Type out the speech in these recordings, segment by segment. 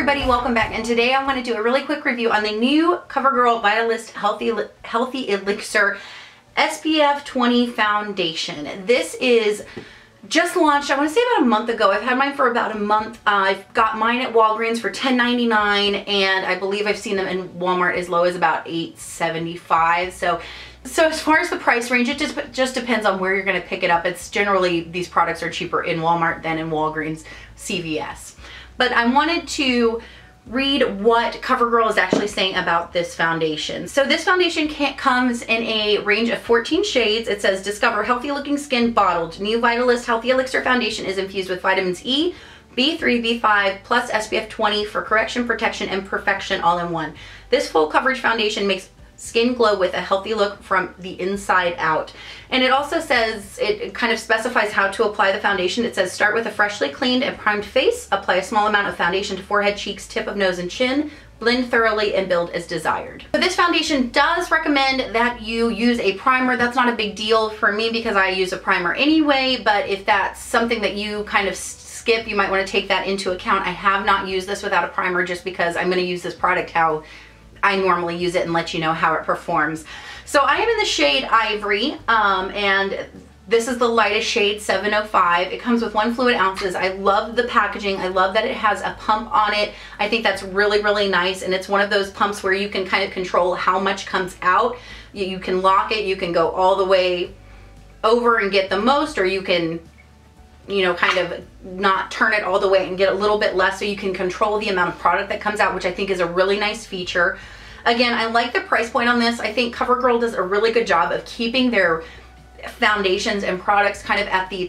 everybody, welcome back. And today I want to do a really quick review on the new Covergirl Vitalist Healthy Elixer SPF 20 foundation. This is just launched, I want to say about a month ago. I've had mine for about a month. I've got mine at Walgreens for $10.99, and I believe I've seen them in Walmart as low as about $8.75. So as far as the price range, it just depends on where you're going to pick it up. It's generally, these products are cheaper in Walmart than in Walgreens, CVS. But I wanted to read what Covergirl is actually saying about this foundation. So this foundation comes in a range of 14 shades. It says, discover healthy looking skin bottled. New Vitalist Healthy Elixir Foundation is infused with vitamins E, B3, B5, plus SPF 20 for correction, protection, and perfection all in one. This full coverage foundation makes skin glow with a healthy look from the inside out. And it also says, it kind of specifies how to apply the foundation. It says, start with a freshly cleaned and primed face, apply a small amount of foundation to forehead, cheeks, tip of nose, and chin, blend thoroughly, and build as desired. So this foundation does recommend that you use a primer. That's not a big deal for me because I use a primer anyway, but if that's something that you kind of skip, you might want to take that into account. I have not used this without a primer just because I'm going to use this product how I normally use it and let you know how it performs. So I am in the shade Ivory, and this is the lightest shade, 705. It comes with 1 fluid ounces. I love the packaging. I love that it has a pump on it. I think that's really, really nice, and it's one of those pumps where you can kind of control how much comes out. You can lock it, you can go all the way over and get the most, or you can, you know, kind of not turn it all the way and get a little bit less, so you can control the amount of product that comes out, which I think is a really nice feature. Again, I like the price point on this. I think Covergirl does a really good job of keeping their foundations and products kind of at the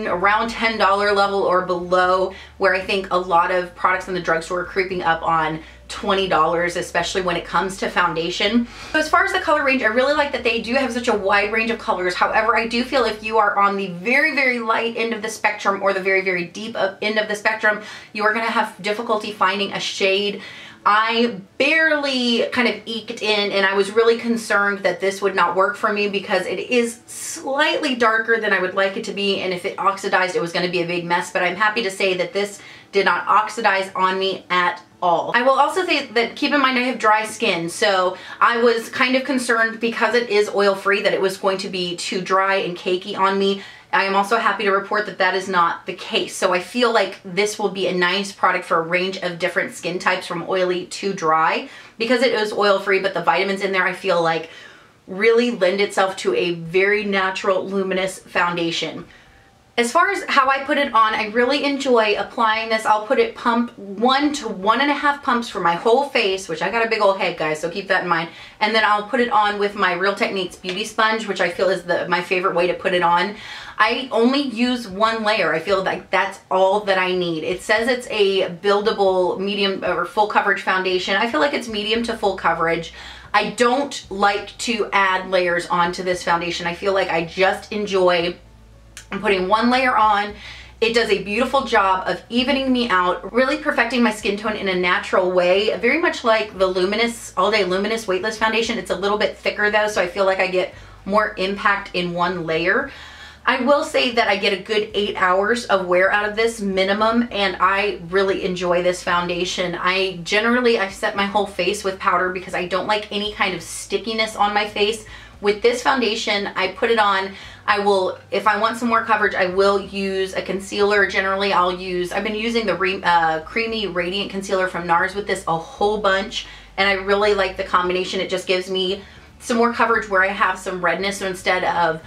around $10 level or below, where I think a lot of products in the drugstore are creeping up on $20, especially when it comes to foundation. So as far as the color range, I really like that they do have such a wide range of colors. However, I do feel if you are on the very, very light end of the spectrum or the very, very deep end of the spectrum, you are going to have difficulty finding a shade. I barely kind of eked in, and I was really concerned that this would not work for me because it is slightly darker than I would like it to be, and if it oxidized, it was going to be a big mess. But I'm happy to say that this did not oxidize on me at all. I will also say that, keep in mind, I have dry skin, so I was kind of concerned because it is oil-free that it was going to be too dry and cakey on me. I am also happy to report that that is not the case. So I feel like this will be a nice product for a range of different skin types from oily to dry. Because it is oil-free, but the vitamins in there I feel like really lend itself to a very natural, luminous foundation. As far as how I put it on, I really enjoy applying this. I'll put it pump 1 to 1.5 pumps for my whole face, which I got a big old head, guys, so keep that in mind. And then I'll put it on with my Real Techniques Beauty Sponge, which I feel is my favorite way to put it on. I only use 1 layer. I feel like that's all that I need. It says it's a buildable medium or full coverage foundation. I feel like it's medium to full coverage. I don't like to add layers onto this foundation. I feel like I just enjoy putting 1 layer on. It does a beautiful job of evening me out, really perfecting my skin tone in a natural way, very much like the Luminous, All Day Luminous Weightless Foundation. It's a little bit thicker though, so I feel like I get more impact in 1 layer. I will say that I get a good 8 hours of wear out of this minimum, and I really enjoy this foundation. I set my whole face with powder because I don't like any kind of stickiness on my face. With this foundation, I put it on. I will, if I want some more coverage, I will use a concealer. Generally, I've been using the Creamy Radiant Concealer from NARS with this a whole bunch, and I really like the combination. It just gives me some more coverage where I have some redness, so instead of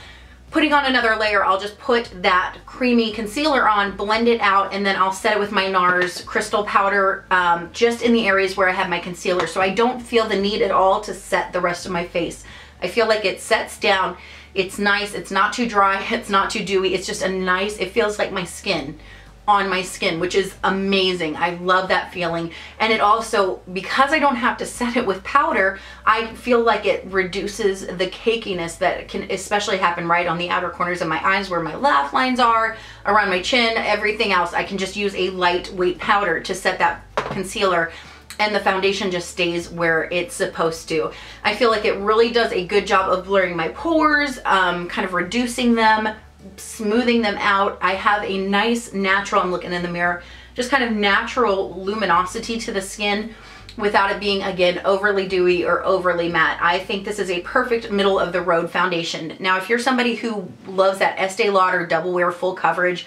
putting on another layer, I'll just put that creamy concealer on, blend it out, and then I'll set it with my NARS crystal powder just in the areas where I have my concealer, so I don't feel the need at all to set the rest of my face. I feel like it sets down, it's nice, it's not too dry, it's not too dewy, it's just a nice, it feels like my skin on my skin, which is amazing. I love that feeling. And it also, because I don't have to set it with powder, I feel like it reduces the cakiness that can especially happen right on the outer corners of my eyes where my laugh lines are, around my chin, everything else. I can just use a lightweight powder to set that concealer, and the foundation just stays where it's supposed to. I feel like it really does a good job of blurring my pores, kind of reducing them, smoothing them out. I have a nice natural, I'm looking in the mirror, just kind of natural luminosity to the skin without it being, again, overly dewy or overly matte. I think this is a perfect middle of the road foundation. Now, if you're somebody who loves that Estee Lauder double wear full coverage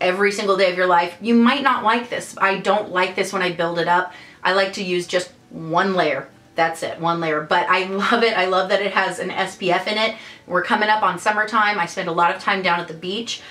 every single day of your life, you might not like this. I don't like this when I build it up. I like to use just one layer. That's it, one layer. But I love it. I love that it has an SPF in it. We're coming up on summertime. I spend a lot of time down at the beach.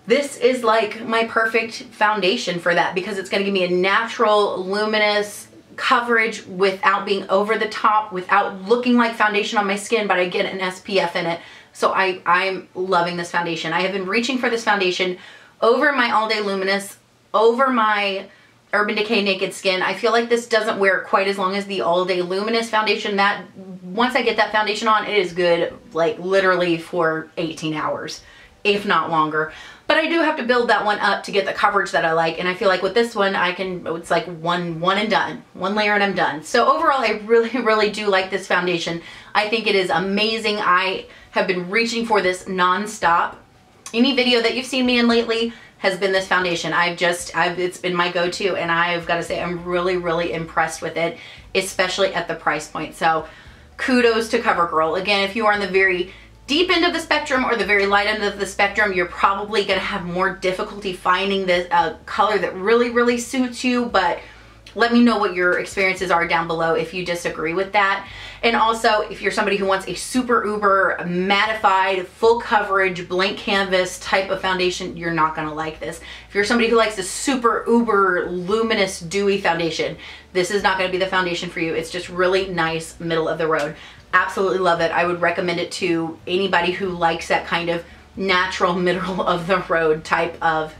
This is like my perfect foundation for that because it's gonna give me a natural, luminous coverage without being over the top, without looking like foundation on my skin, but I get an SPF in it. So I'm loving this foundation. I have been reaching for this foundation over my All Day Luminous, over my Urban Decay Naked Skin. I feel like this doesn't wear quite as long as the All Day Luminous foundation. That once I get that foundation on, it is good, like literally for 18 hours, if not longer. But I do have to build that one up to get the coverage that I like, and I feel like with this one, it's like one and done. One layer and I'm done. So overall, I really do like this foundation. I think it is amazing. I have been reaching for this non-stop. Any video that you've seen me in lately has been this foundation. It's been my go-to, and I've got to say I'm really impressed with it, especially at the price point. So kudos to CoverGirl. Again, if you are in the very deep end of the spectrum or the very light end of the spectrum, you're probably going to have more difficulty finding this color that really suits you, but let me know what your experiences are down below if you disagree with that. And also, if you're somebody who wants a super uber mattified, full coverage, blank canvas type of foundation, you're not gonna like this. If you're somebody who likes a super uber luminous dewy foundation, this is not gonna be the foundation for you. It's just really nice, middle of the road. Absolutely love it. I would recommend it to anybody who likes that kind of natural middle of the road type of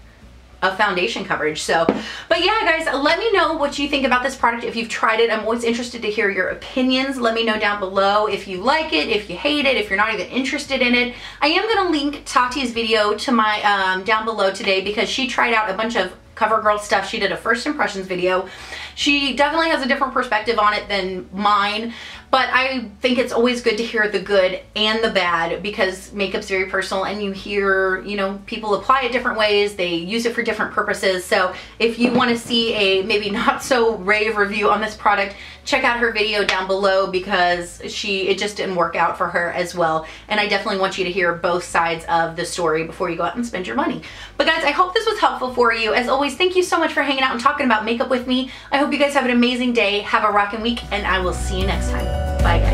foundation coverage. So, but yeah, guys, let me know what you think about this product. If you've tried it, I'm always interested to hear your opinions. Let me know down below if you like it, if you hate it, if you're not even interested in it. I am going to link Tati's video to my down below today because she tried out a bunch of CoverGirl stuff. She did a first impressions video. She definitely has a different perspective on it than mine, but I think it's always good to hear the good and the bad because makeup's very personal, and you hear, you know, people apply it different ways, they use it for different purposes. So if you want to see a maybe not so rave review on this product, check out her video down below because it just didn't work out for her as well. And I definitely want you to hear both sides of the story before you go out and spend your money. But guys, I hope this was helpful for you. As always, thank you so much for hanging out and talking about makeup with me. I hope you guys have an amazing day, have a rockin' week, and I will see you next time. Bye, guys.